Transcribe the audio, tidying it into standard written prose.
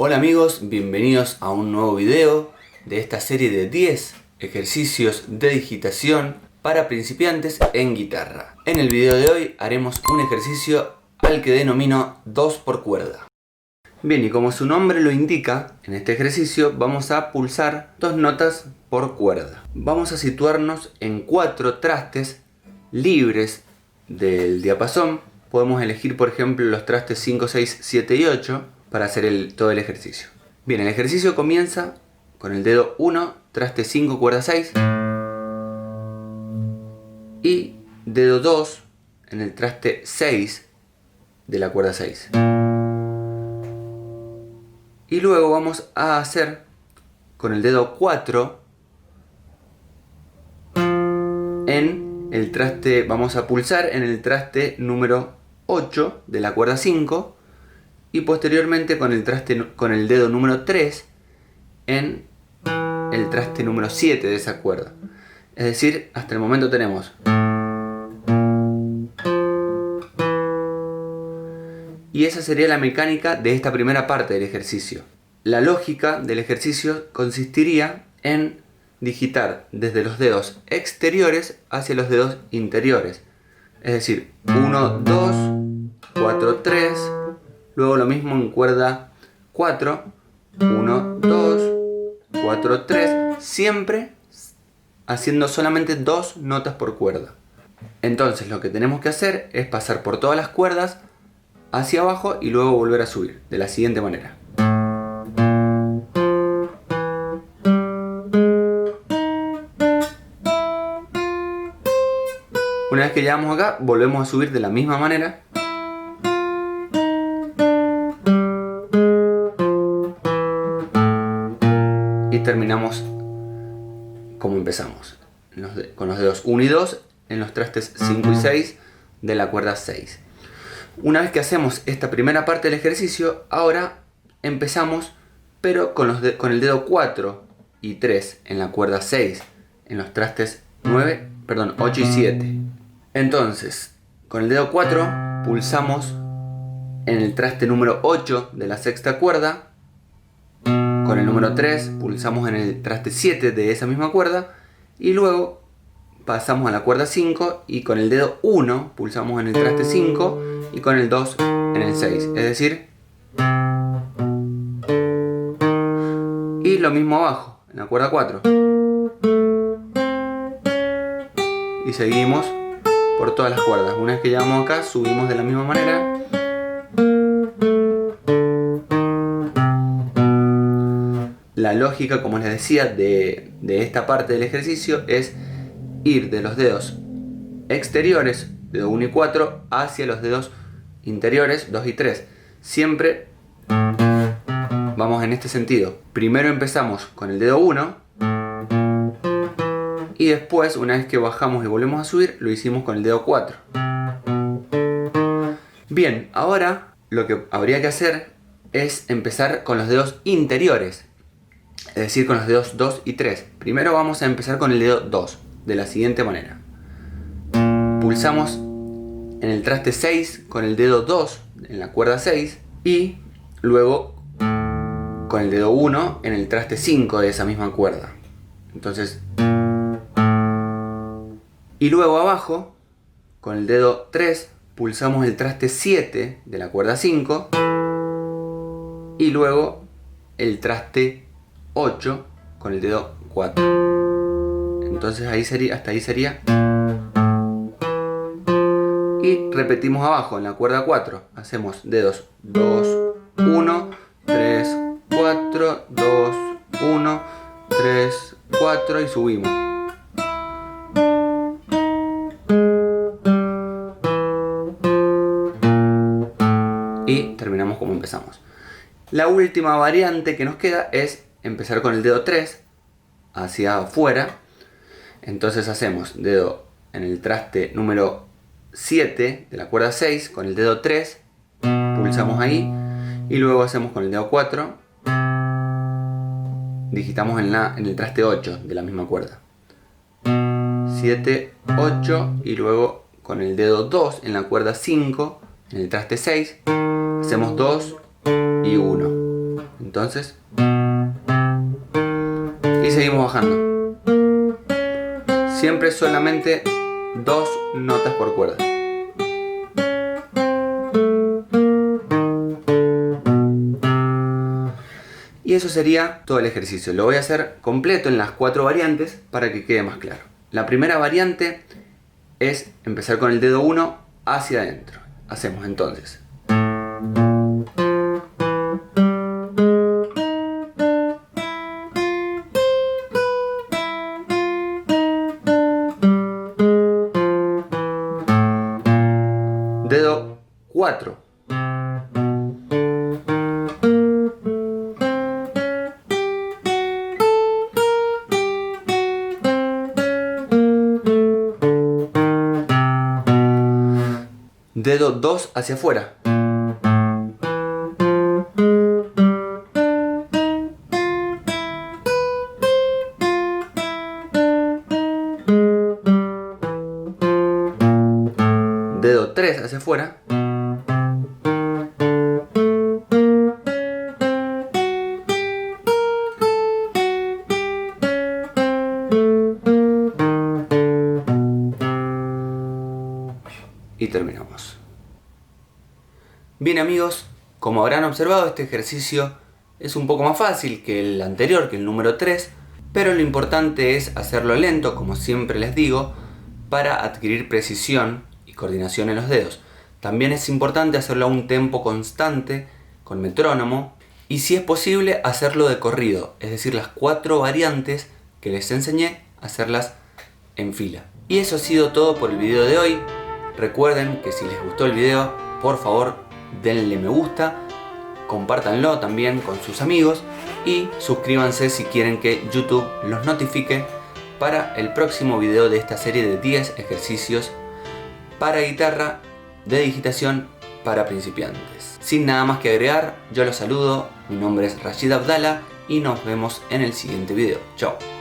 Hola amigos, bienvenidos a un nuevo video de esta serie de 10 ejercicios de digitación para principiantes en guitarra. En el video de hoy haremos un ejercicio al que denomino 2 por cuerda. Bien, y como su nombre lo indica, en este ejercicio vamos a pulsar 2 notas por cuerda. Vamos a situarnos en 4 trastes libres del diapasón. Podemos elegir, por ejemplo, los trastes 5, 6, 7 y 8 para hacer todo el ejercicio. Bien, el ejercicio comienza con el dedo 1, traste 5, cuerda 6, y dedo 2 en el traste 6 de la cuerda 6. Y luego vamos a hacer con el dedo 4 en el traste, vamos a pulsar en el traste número 8 de la cuerda 5 y posteriormente con el dedo número 3 en el traste número 7 de esa cuerda. Es decir, hasta el momento tenemos y esa sería la mecánica de esta primera parte del ejercicio. La lógica del ejercicio consistiría en digitar desde los dedos exteriores hacia los dedos interiores. Es decir, 1, 2, 4, 3, luego lo mismo en cuerda 4, 1, 2, 4, 3, siempre haciendo solamente 2 notas por cuerda. Entonces lo que tenemos que hacer es pasar por todas las cuerdas hacia abajo y luego volver a subir de la siguiente manera. Una vez que llegamos acá, volvemos a subir de la misma manera. Y terminamos como empezamos, con los dedos 1 y 2 en los trastes 5 y 6 de la cuerda 6. Una vez que hacemos esta primera parte del ejercicio, ahora empezamos pero con el dedo 4 y 3 en la cuerda 6 en los trastes 8 y 7. Entonces, con el dedo 4 pulsamos en el traste número 8 de la sexta cuerda. Con el número 3 pulsamos en el traste 7 de esa misma cuerda. Y luego pasamos a la cuerda 5 y con el dedo 1 pulsamos en el traste 5 y con el 2 en el 6. Es decir, y lo mismo abajo, en la cuerda 4. Y seguimos por todas las cuerdas. Una vez que llegamos acá, subimos de la misma manera. La lógica, como les decía, de esta parte del ejercicio es ir de los dedos exteriores, dedo 1 y 4, hacia los dedos interiores, 2 y 3. Siempre vamos en este sentido. Primero empezamos con el dedo 1 y después, una vez que bajamos y volvemos a subir, lo hicimos con el dedo 4. Bien, ahora lo que habría que hacer es empezar con los dedos interiores, es decir, con los dedos 2 y 3. Primero vamos a empezar con el dedo 2, de la siguiente manera. Pulsamos en el traste 6 con el dedo 2 en la cuerda 6 y luego con el dedo 1 en el traste 5 de esa misma cuerda. Entonces, y luego abajo con el dedo 3 pulsamos el traste 7 de la cuerda 5 y luego el traste 8 con el dedo 4. Entonces hasta ahí sería. Y repetimos abajo en la cuerda 4. Hacemos dedos 2, 1, 3, 4, 2, 1, 3, 4 y subimos. Y terminamos como empezamos. La última variante que nos queda es empezar con el dedo 3 hacia afuera. Entonces hacemos dedo en el traste número 7 de la cuerda 6 con el dedo 3, pulsamos ahí y luego hacemos con el dedo 4, digitamos en el traste 8 de la misma cuerda. 7, 8 y luego con el dedo 2 en la cuerda 5 en el traste 6 hacemos 2 y 1. Entonces, y seguimos bajando. Siempre solamente 2 notas por cuerda. Y eso sería todo el ejercicio. Lo voy a hacer completo en las 4 variantes para que quede más claro. La primera variante es empezar con el dedo 1 hacia adentro. Hacemos entonces. Dedo 4. Dedo 2 hacia afuera. Dedo 3 hacia afuera. Y terminamos. Bien amigos, como habrán observado, este ejercicio es un poco más fácil que el anterior, que el número 3, pero lo importante es hacerlo lento, como siempre les digo, para adquirir precisión y coordinación en los dedos. También es importante hacerlo a un tempo constante, con metrónomo, y si es posible hacerlo de corrido, es decir, las 4 variantes que les enseñé, hacerlas en fila. Y eso ha sido todo por el video de hoy. Recuerden que si les gustó el video, por favor denle me gusta, compártanlo también con sus amigos y suscríbanse si quieren que YouTube los notifique para el próximo video de esta serie de 10 ejercicios para guitarra de digitación para principiantes. Sin nada más que agregar, yo los saludo, mi nombre es Rashid Abdala y nos vemos en el siguiente video. Chao.